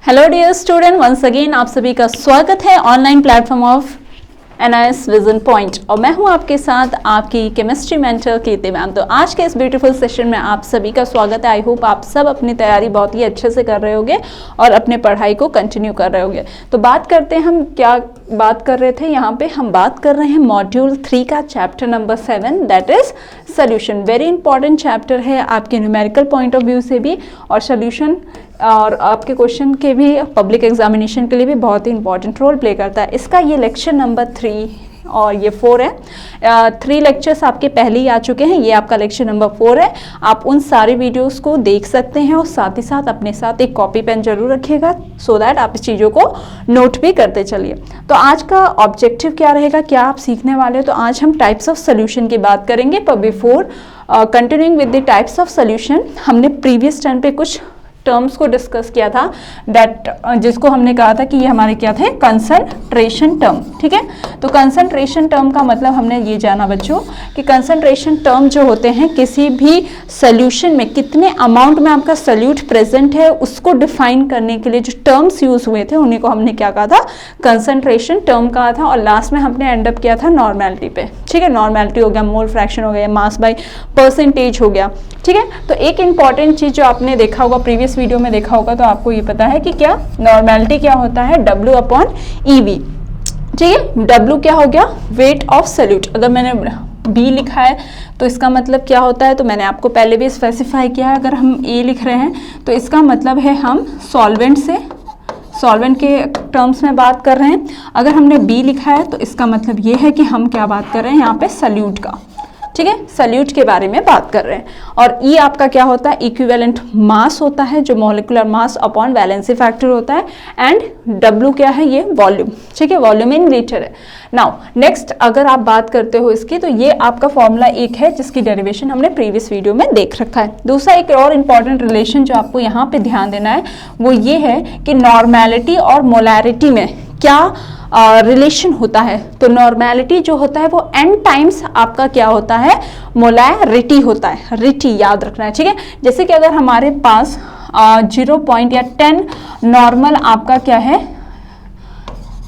Hello dear student, once again आप सभी का स्वागत है online platform of NIS vision point और मैं हूं आपके साथ आपकी केमिस्ट्री मेंटर कीर्ति मैम। तो आज के इस ब्यूटीफुल सेशन में आप सभी का स्वागत है। आई होप आप सब अपनी तैयारी बहुत ही अच्छे से कर रहे होंगे और अपने पढ़ाई को कंटिन्यू कर रहे होंगे। तो बात करते हैं, हम क्या बात कर रहे थे यहाँ पे, हम बात कर रहे हैं मॉड्यूल 3 का chapter number 7 that is solution. Very important chapter है आपके न्यूमेरिकल पॉइंट ऑफ व्यू से भी और सोल्यूशन और आपके क्वेश्चन के भी पब्लिक एग्जामिनेशन के लिए भी बहुत ही इंपॉर्टेंट रोल प्ले करता है। इसका ये लेक्चर नंबर 3 और ये 4 है। 3 लेक्चर्स आपके पहले ही आ चुके हैं, ये आपका लेक्चर नंबर 4 है। आप उन सारे वीडियोस को देख सकते हैं और साथ ही साथ अपने साथ एक कॉपी पेन जरूर रखिएगा सो दैट आप इस चीज़ों को नोट भी करते चलिए। तो आज का ऑब्जेक्टिव क्या रहेगा, क्या आप सीखने वाले हो, तो आज हम टाइप्स ऑफ सोल्यूशन की बात करेंगे। पर before continuing with the types of solution, हमने प्रीवियस टाइम पे कुछ टर्म्स को डिस्कस किया था दैट जिसको हमने कहा था कि ये हमारे क्या थे, कंसंट्रेशन टर्म। ठीक है, तो कंसंट्रेशन टर्म का मतलब हमने ये जाना बच्चों कि कंसंट्रेशन टर्म जो होते हैं किसी भी सोल्यूशन में कितने अमाउंट में आपका सोल्यूट प्रेजेंट है उसको डिफाइन करने के लिए जो टर्म्स यूज हुए थे उन्हीं को हमने क्या कहा था, कंसंट्रेशन टर्म कहा था। और लास्ट में हमने एंड अप किया था नॉर्मेलिटी पे। ठीक है, नॉर्मेलिटी हो गया, मोल फ्रैक्शन हो गया, मास बाय परसेंटेज हो गया। ठीक है, तो एक इंपॉर्टेंट चीज जो आपने देखा होगा, प्रीवियस वीडियो में देखा होगा, तो आपको ये पता है कि क्या नॉर्मेलिटी क्या होता है, W/EV। ठीक है, W क्या हो गया, वेट ऑफ सोल्यूट। अगर मैंने B लिखा है तो इसका मतलब क्या होता है, तो मैंने आपको पहले भी स्पेसिफाई किया है। अगर हम A लिख रहे हैं तो इसका मतलब है हम सॉल्वेंट के टर्म्स में बात कर रहे हैं। अगर हमने B लिखा है तो इसका मतलब ये है कि हम क्या बात कर रहे हैं यहाँ पे, सोल्यूट का। ठीक है, सोल्यूट के बारे में बात कर रहे हैं। और E आपका क्या होता है, इक्विवेलेंट मास होता है जो molecular mass upon valency factor होता है। एंड W क्या है, ये वॉल्यूम। ठीक है, वॉल्यूम इन लीटर है। नाउ नेक्स्ट अगर आप बात करते हो इसकी, तो ये आपका फॉर्मूला एक है जिसकी डेरिवेशन हमने प्रीवियस वीडियो में देख रखा है। दूसरा एक और इम्पॉर्टेंट रिलेशन जो आपको यहाँ पे ध्यान देना है वो ये है कि नॉर्मेलिटी और मोलैरिटी में क्या रिलेशन होता है। तो नॉर्मेलिटी जो होता है वो n टाइम्स आपका क्या होता है, मोलैरिटी होता है। रिटी याद रखना है। ठीक है, जैसे कि अगर हमारे पास 0 या 10 नॉर्मल आपका क्या है,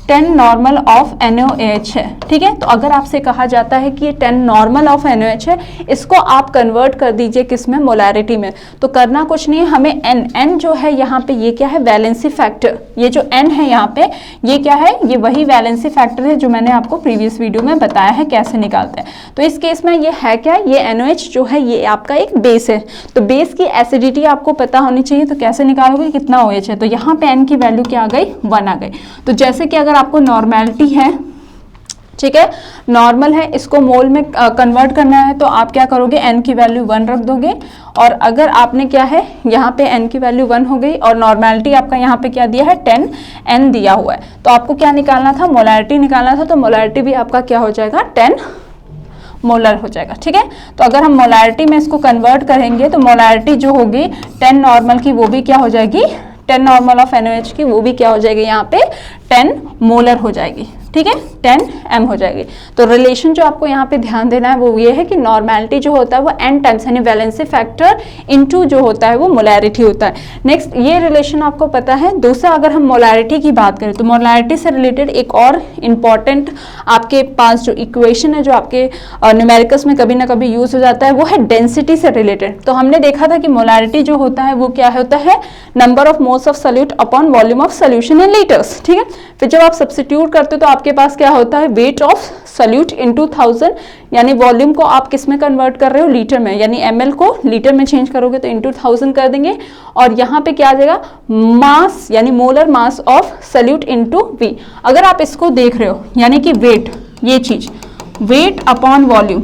10 नॉर्मल ऑफ NaOH है। ठीक है, तो अगर आपसे कहा जाता है कि ये 10 नॉर्मल ऑफ NaOH है, इसको आप कन्वर्ट कर दीजिए किस में, मोलैरिटी में। तो करना कुछ नहीं है, हमें n जो है यहाँ पे ये क्या है, वैलेंसी फैक्टर। ये जो n है यहाँ पे ये क्या है, ये वही वैलेंसी फैक्टर है जो मैंने आपको प्रीवियस वीडियो में बताया है कैसे निकालते हैं। तो इस केस में ये है क्या, ये NaOH जो है ये आपका एक बेस है। तो बेस की एसिडिटी आपको पता होनी चाहिए। तो कैसे निकालोगे, कितना OH है, तो यहाँ पे n की वैल्यू क्या आ गई, 1 आ गई। तो जैसे कि अगर आपको नॉर्मेलिटी है, ठीक है, नॉर्मल है, इसको मोल में कन्वर्ट करना है तो आप क्या करोगे, n की वैल्यू 1 रख दोगे। और अगर आपने क्या है, यहाँ पे n की वैल्यू 1 हो गई और नॉर्मेलिटी आपका यहाँ पे क्या दिया है, 10n दिया हुआ है। तो आपको क्या निकालना था, मोलैरिटी निकालना था। तो मोलैरिटी भी आपका क्या हो जाएगा, 10 मोलर हो जाएगा। ठीक है, तो अगर हम मोलैरिटी में इसको कन्वर्ट करेंगे तो मोलैरिटी जो होगी 10 नॉर्मल की वो भी क्या हो जाएगी, 10 नॉर्मल ऑफ NaOH की वो भी क्या हो जाएगी, यहाँ पे 10 मोलर हो जाएगी। ठीक है, 10 m हो जाएगी। तो रिलेशन जो आपको यहाँ पे ध्यान देना है वो ये है कि नॉर्मेलिटी जो होता है वो n टाइम्स यानी वैलेंसी फैक्टर इनटू जो होता है वो मोलैरिटी होता है। नेक्स्ट ये रिलेशन आपको पता है। दूसरा अगर हम मोलैरिटी की बात करें तो मोलैरिटी से रिलेटेड एक और इम्पॉर्टेंट आपके पास जो इक्वेशन है जो आपके न्यूमेरिकल्स में कभी ना कभी यूज हो जाता है वो है डेंसिटी से रिलेटेड। तो हमने देखा था कि मोलैरिटी जो होता है वो क्या होता है, number of moles of solute upon volume of solution in litres. ठीक है, फिर जब आप सब्स्टिट्यूट करते हो तो आपके पास क्या होता है, वेट ऑफ सोल्यूट इनटू 1000 यानी वॉल्यूम को आप किस में कन्वर्ट कर रहे हो, लीटर में, यानी ml को लीटर में चेंज करोगे तो इनटू 1000 कर देंगे। और यहाँ पे क्या आ जाएगा, मास यानी molar mass of solute into V। अगर आप इसको देख रहे हो यानी कि वेट, ये चीज वेट अपॉन वॉल्यूम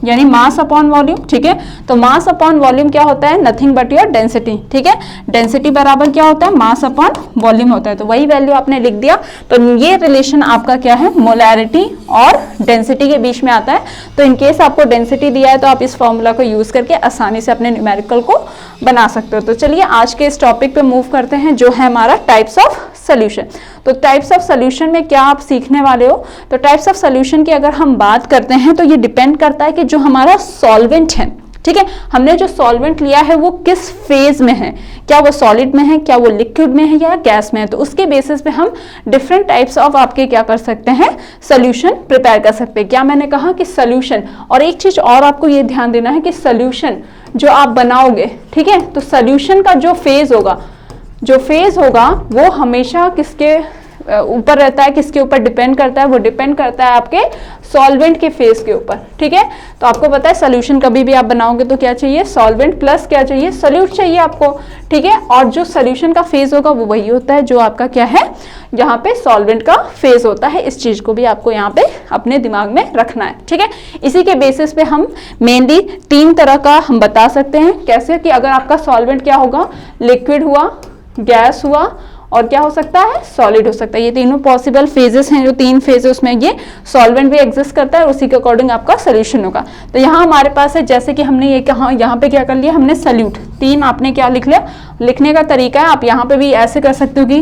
यानी मास अपॉन वॉल्यूम। ठीक है, तो मास अपॉन वॉल्यूम क्या होता है, नथिंग बट योर डेंसिटी। ठीक है, डेंसिटी बराबर क्या होता है, मास अपॉन वॉल्यूम होता है। तो वही वैल्यू आपने लिख दिया। तो ये रिलेशन आपका क्या है, मोलैरिटी और डेंसिटी के बीच में आता है। तो इन केस आपको डेंसिटी दिया है तो आप इस फॉर्मूला को यूज करके आसानी से अपने न्यूमेरिकल को बना सकते हो। तो चलिए आज के इस टॉपिक पे मूव करते हैं जो है हमारा टाइप्स ऑफ सोल्यूशन। तो टाइप्स ऑफ सोल्यूशन में क्या आप सीखने वाले हो, तो टाइप्स ऑफ सोल्यूशन की अगर हम बात करते हैं तो ये डिपेंड करता है कि जो हमारा सॉल्वेंट है, ठीक है। हमने जो सॉल्वेंट लिया है वो किस फेज में है, क्या वो सॉलिड में है, क्या वो लिक्विड में है या गैस में है, तो उसके बेसिस पे हम डिफरेंट टाइप्स ऑफ आपके क्या कर सकते हैं, सोल्यूशन प्रिपेयर कर सकते हैं। क्या मैंने कहा कि सोल्यूशन, और एक चीज और आपको ये ध्यान देना है कि सोल्यूशन जो आप बनाओगे, ठीक है, तो सोल्यूशन का जो फेज होगा वो हमेशा किसके ऊपर रहता है, किसके ऊपर डिपेंड करता है, वो डिपेंड करता है आपके सॉल्वेंट के फेज के ऊपर, ठीक है। तो आपको पता है सोल्यूशन कभी भी आप बनाओगे तो क्या चाहिए, सॉल्वेंट प्लस क्या चाहिए, सोल्यूट चाहिए आपको, ठीक है। और जो सोल्यूशन का फेज होगा वो वही होता है जो आपका क्या है, यहाँ पे सॉल्वेंट का फेज होता है। इस चीज को भी आपको यहाँ पे अपने दिमाग में रखना है, ठीक है। इसी के बेसिस पे हम मेनली 3 तरह का हम बता सकते हैं, कैसे कि अगर आपका सॉल्वेंट क्या होगा, लिक्विड हुआ, गैस हुआ और क्या हो सकता है, सॉलिड हो सकता है। ये तीनों पॉसिबल फेजेस हैं, जो 3 फेज उसमें ये सॉल्वेंट भी एग्जिस्ट करता है, उसी के अकॉर्डिंग आपका सोल्यूशन होगा। तो यहाँ हमारे पास है, जैसे कि हमने ये कहा, यहाँ पे क्या कर लिया हमने, सोल्यूट। 3 आपने क्या लिख लिया, लिखने का तरीका है, आप यहाँ पे भी ऐसे कर सकते हो कि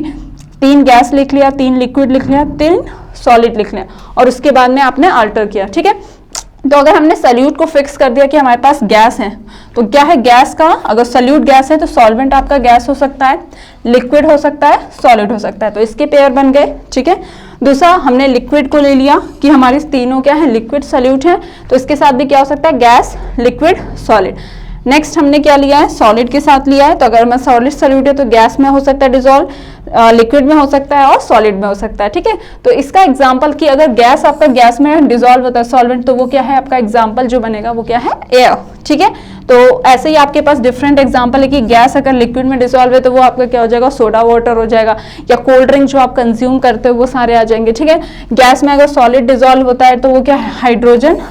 3 गैस लिख लिया, 3 लिक्विड लिख लिया, 3 सॉलिड लिख लिया और उसके बाद में आपने अल्टर किया, ठीक है। तो अगर हमने सोल्यूट को फिक्स कर दिया कि हमारे पास गैस है, तो क्या है गैस का, अगर सोल्यूट गैस है तो सॉल्वेंट आपका गैस हो सकता है, लिक्विड हो सकता है, सॉलिड हो सकता है, तो इसके पेयर बन गए, ठीक है। दूसरा हमने लिक्विड को ले लिया कि हमारे तीनों क्या है, लिक्विड सोल्यूट है, तो इसके साथ भी क्या हो सकता है, गैस, लिक्विड, सॉलिड। नेक्स्ट हमने क्या लिया है, सॉलिड के साथ लिया है, तो अगर मैं सॉलिड सोल्यूट है तो गैस में हो सकता है डिजोल्व, लिक्विड में हो सकता है और सॉलिड में हो सकता है, ठीक है। तो इसका एग्जांपल कि अगर गैस आपका गैस में डिजोल्व होता है सॉल्वेंट, तो वो क्या है आपका एग्जांपल जो बनेगा वो क्या है, एयर, ठीक है। तो ऐसे ही आपके पास डिफरेंट एग्जांपल है कि गैस अगर लिक्विड में डिजोल्व है तो वो आपका क्या हो जाएगा, सोडा वाटर हो जाएगा, या कोल्ड ड्रिंक जो आप कंज्यूम करते हो वो सारे आ जाएंगे, ठीक है। गैस में अगर सॉलिड डिजोल्व होता है तो वो क्या है, हाइड्रोजन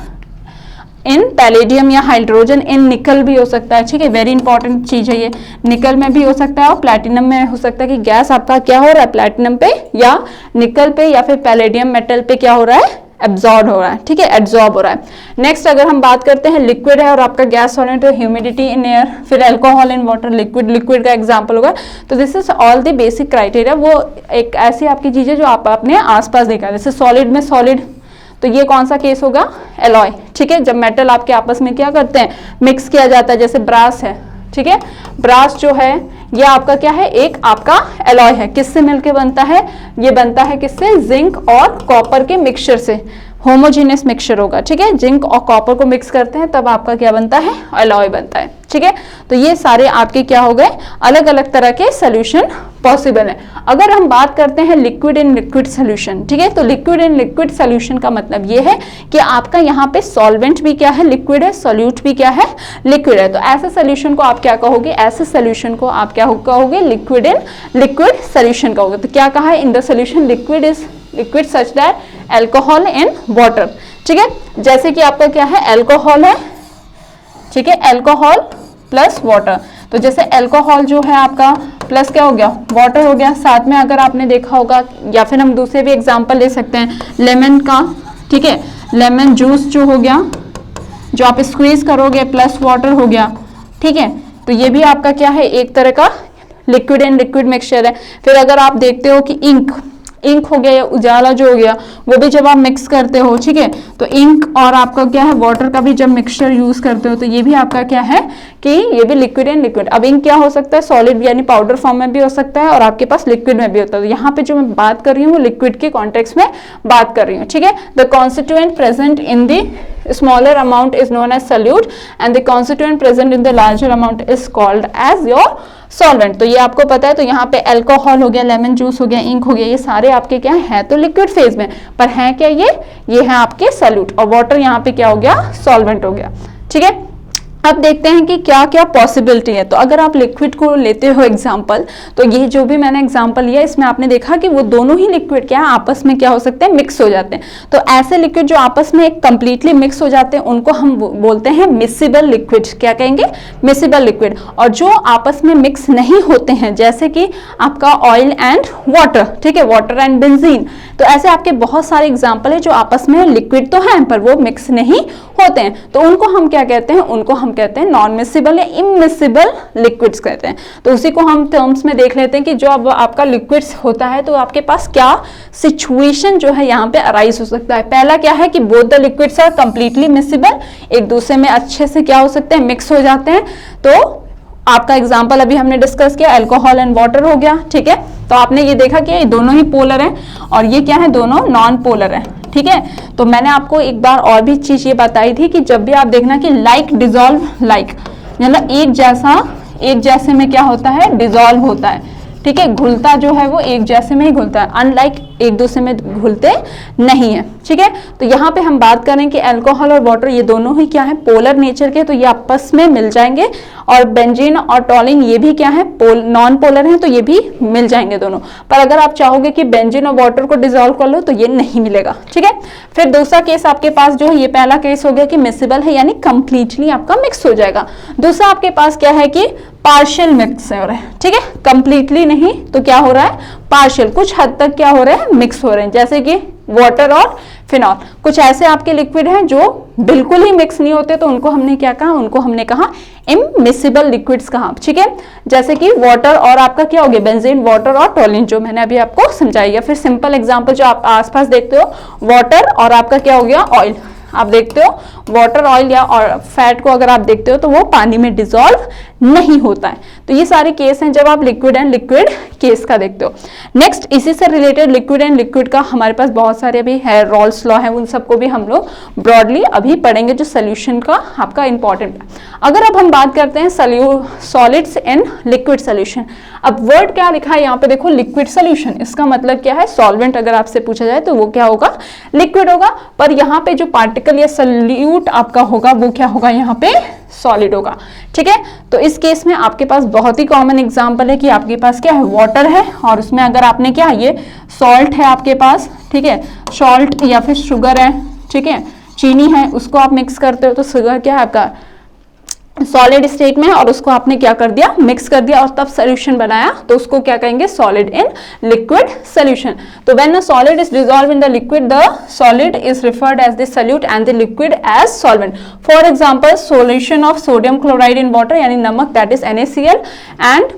इन पैलेडियम या हाइड्रोजन इन निकल भी हो सकता है, ठीक है। वेरी इंपॉर्टेंट चीज है ये, निकल में भी हो सकता है और प्लैटिनम में हो सकता है कि गैस आपका क्या हो रहा है, प्लैटिनम पे या निकल पे या फिर पैलेडियम मेटल पे क्या हो रहा है, एब्जॉर्ब हो रहा है, ठीक है, एब्जॉर्ब हो रहा है। नेक्स्ट अगर हम बात करते हैं लिक्विड है और आपका गैस सॉलिड, तो ह्यूमिडिटी इन एयर, फिर अल्कोहल इन वाटर, लिक्विड का एग्जांपल होगा। तो this is all the basic criteria, वो एक ऐसी आपकी चीज है जो आप अपने आसपास देखा, जैसे सॉलिड में सॉलिड, तो ये कौन सा केस होगा, एलॉय, ठीक है। जब मेटल आपके आपस में क्या करते हैं, मिक्स किया जाता है, जैसे ब्रास है, ठीक है, ब्रास जो है ये आपका क्या है, एक आपका एलॉय है, किससे मिलके बनता है, ये बनता है किससे, जिंक और कॉपर के मिक्सचर से, होमोजीनियस मिक्सचर होगा, ठीक है। जिंक और कॉपर को मिक्स करते हैं तब आपका क्या बनता है, एलॉय बनता है, ठीक है। तो ये सारे आपके क्या हो गए, अलग अलग तरह के सोल्यूशन पॉसिबल है। अगर हम बात करते हैं लिक्विड इन लिक्विड सोल्यूशन, ठीक है, तो लिक्विड इन लिक्विड सोल्यूशन का मतलब ये है कि आपका यहाँ पे सॉल्वेंट भी क्या है, लिक्विड है, सोल्यूट भी क्या है, लिक्विड है। तो ऐसे सोल्यूशन को आप क्या कहोगे, ऐसे सोल्यूशन को आप क्या कहोगे, लिक्विड इन लिक्विड सोल्यूशन कहोगे। तो क्या कहा है, in the solution liquid is liquid such that alcohol in water, ठीक है। जैसे कि आपका क्या है, अल्कोहल है, ठीक है, अल्कोहल प्लस वाटर, तो जैसे अल्कोहल जो है आपका प्लस क्या हो गया, वाटर हो गया। साथ में अगर आपने देखा होगा, या फिर हम दूसरे भी एग्जांपल ले सकते हैं लेमन का, ठीक है, लेमन जूस जो हो गया, जो आप स्क्वीज करोगे प्लस वाटर हो गया, ठीक है। तो ये भी आपका क्या है, एक तरह का लिक्विड एंड लिक्विड मिक्सचर है। फिर अगर आप देखते हो कि इंक हो गया या उजाला जो हो गया, वो भी जब आप मिक्स करते हो, ठीक है, तो इंक और आपका क्या है, वाटर का भी जब मिक्सचर यूज करते हो तो ये भी आपका क्या है कि ये भी लिक्विड एंड लिक्विड। अब इंक क्या हो सकता है, सॉलिड यानी पाउडर फॉर्म में भी हो सकता है और आपके पास लिक्विड में भी होता है। तो यहाँ पे जो मैं बात कर रही हूँ वो लिक्विड के कॉन्टेक्स्ट में बात कर रही हूँ, ठीक है। The constituent present in the smaller amount is known as solute and the constituent present in the larger amount is called as your solvent। तो ये आपको पता है। तो यहाँ पे अल्कोहल हो गया, लेमन जूस हो गया, इंक हो गया, ये सारे आपके क्या है, तो लिक्विड फेज में, पर हैं क्या ये है आपके सोल्यूट, और वाटर यहाँ पे क्या हो गया, सॉल्वेंट हो गया, ठीक है। अब देखते हैं कि क्या क्या पॉसिबिलिटी है। तो अगर आप लिक्विड को लेते हो एग्जांपल, तो ये जो भी मैंने एग्जांपल लिया इसमें आपने देखा कि वो दोनों ही लिक्विड क्या है, आपस में क्या हो सकते हैं, मिक्स हो जाते हैं। तो ऐसे लिक्विड जो आपस में एक कंप्लीटली मिक्स हो जाते हैं उनको हम बोलते हैं मिसिबल लिक्विड। क्या कहेंगे, मिसिबल लिक्विड। और जो आपस में मिक्स नहीं होते हैं, जैसे कि आपका ऑयल एंड वाटर, ठीक है, वाटर एंड बेंजीन, तो ऐसे आपके बहुत सारे एग्जाम्पल है जो आपस में लिक्विड तो हैं पर वो मिक्स नहीं होते हैं, तो उनको हम क्या कहते हैं, उनको हम हम कहते हैं नॉन मिसिबल या इमिसिबल लिक्विड्स कहते हैं। तो उसी को हम टर्म्स में देख लेते हैं कि जो अब आपका लिक्विड्स होता है तो आपके पास क्या सिचुएशन जो है यहाँ पे अराइज हो सकता है। पहला क्या है कि both the liquids are completely miscible, एक दूसरे में अच्छे से क्या हो सकते हैं, मिक्स हो जाते हैं। तो आपका एग्जाम्पल अभी हमने डिस्कस किया अल्कोहल एंड वाटर हो गया, ठीक है। तो आपने ये देखा कि ये दोनों ही पोलर हैं और ये क्या है, दोनों नॉन पोलर हैं, ठीक है। तो मैंने आपको एक बार और भी चीज ये बताई थी कि जब भी आप देखना कि लाइक डिजॉल्व लाइक, मतलब एक जैसे में क्या होता है, डिजॉल्व होता है, ठीक है। घुलता जो है वो एक जैसे में ही घुलता है, अनलाइक एक दूसरे में घुलते नहीं है, ठीक है। तो यहाँ पे हम बात करें कि अल्कोहल और वाटर ये दोनों ही क्या है, पोलर नेचर के, तो ये आपस में मिल जाएंगे। और बेंजीन और टॉलिन ये भी क्या है, नॉन पोलर हैं, तो ये भी मिल जाएंगे दोनों। पर अगर आप चाहोगे कि बेंजीन और वाटर को डिजोल्व कर लो तो ये नहीं मिलेगा, ठीक है। फिर दूसरा केस आपके पास जो है, ये पहला केस हो गया कि मिसिबल है यानी कंप्लीटली आपका मिक्स हो जाएगा। दूसरा आपके पास क्या है कि पार्शियल मिक्स हो रहा है, ठीक है, कंप्लीटली नहीं तो क्या हो रहा है, पार्शियल, कुछ हद तक क्या हो रहा है, मिक्स हो रहे हैं। जैसे कि वाटर और फिनॉल, कुछ ऐसे आपके लिक्विड हैं जो बिल्कुल ही मिक्स नहीं होते, तो उनको हमने क्या कहा, उनको हमने कहा इमिसिबल लिक्विड्स कहा, ठीक है। जैसे कि वाटर और आपका क्या हो गया, बेंजीन, वाटर और टॉलिन, जो मैंने अभी आपको समझाई। या फिर सिंपल एग्जांपल जो आप आसपास देखते हो, वाटर और आपका क्या हो गया, ऑयल। आप देखते हो वाटर, ऑयल या और फैट को अगर आप देखते हो तो वो पानी में डिसॉल्व नहीं होता है। तो ये सारे केस हैं जब आप लिक्विड एंड लिक्विड केस का देखते हो। नेक्स्ट इसी से रिलेटेड लिक्विड एंड लिक्विड का हमारे पास बहुत सारे अभी है, रॉल्स लॉ है, उन सबको भी हम लोग ब्रॉडली अभी पढ़ेंगे जो सोल्यूशन का आपका इंपॉर्टेंट है। अगर अब हम बात करते हैं सॉलिड्स इन लिक्विड सोल्यूशन, अब वर्ड क्या लिखा है यहाँ पे देखो, लिक्विड सोल्यूशन, इसका मतलब क्या है, सॉल्वेंट अगर आपसे पूछा जाए तो वो क्या होगा, लिक्विड होगा। पर यहाँ पे जो पार्टिकल या सॉल्यूट आपका होगा वो क्या होगा, यहाँ पे सॉलिड होगा, ठीक है। तो इस केस में आपके पास बहुत ही कॉमन एग्जांपल है कि आपके पास क्या है, वाटर है और उसमें अगर आपने क्या, ये सॉल्ट है आपके पास, ठीक है, सॉल्ट या फिर शुगर है, ठीक है, चीनी है, उसको आप मिक्स करते हो तो शुगर क्या है आपका सॉलिड स्टेट में, और उसको आपने क्या कर दिया, मिक्स कर दिया और तब सोल्यूशन बनाया, तो उसको क्या कहेंगे, सॉलिड इन लिक्विड सोल्यूशन। तो when a solid is dissolve in the liquid, the solid is referred as the solute and the liquid as solvent. For example solution of sodium chloride in water, यानी नमक, that is NaCl, and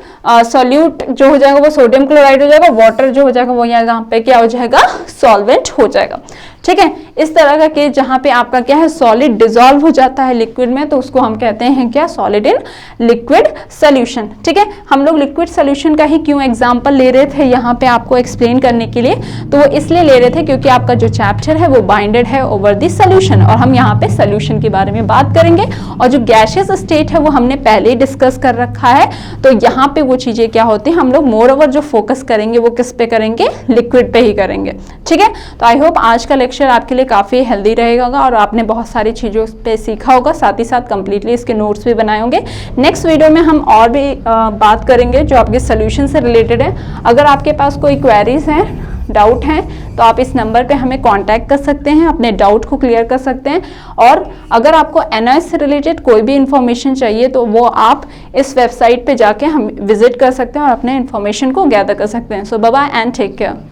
solute जो हो जाएगा वो sodium chloride हो जाएगा, water जो हो जाएगा वो यहाँ पे क्या हो जाएगा, सॉल्वेंट हो जाएगा, ठीक है। इस तरह का केस जहां पे आपका क्या है, सॉलिड डिसॉल्व हो जाता है लिक्विड में, तो उसको हम कहते हैं क्या, सॉलिड इन लिक्विड सोल्यूशन, ठीक है। हम लोग लिक्विड सोल्यूशन का ही क्यों एग्जांपल ले रहे थे यहाँ पे आपको एक्सप्लेन करने के लिए, तो वो इसलिए ले रहे थे क्योंकि आपका जो चैप्टर है वो बाइंडेड है ओवर द सोल्यूशन, और हम यहाँ पे सोल्यूशन के बारे में बात करेंगे। और जो गैसियस स्टेट है वो हमने पहले ही डिस्कस कर रखा है, तो यहाँ पे वो चीजें क्या होती है, हम लोग मोर ओवर जो फोकस करेंगे वो किस पे करेंगे, लिक्विड पे ही करेंगे, ठीक है। तो आई होप आज का लेक्चर आपके लिए काफी हेल्दी रहेगा और आपने बहुत सारी चीजों पे सीखा होगा, साथ ही साथ कंप्लीटली इसके नोट्स भी बनाए होंगे। नेक्स्ट वीडियो में हम और भी बात करेंगे जो आपके सोल्यूशन से रिलेटेड है। अगर आपके पास कोई क्वेरीज हैं, डाउट हैं, तो आप इस नंबर पे हमें कांटेक्ट कर सकते हैं, अपने डाउट को क्लियर कर सकते हैं। और अगर आपको NIOS से रिलेटेड कोई भी इंफॉर्मेशन चाहिए तो वो आप इस वेबसाइट पे जाके हम विजिट कर सकते हैं और अपने इंफॉर्मेशन को गैदर कर सकते हैं। So bye bye and take care.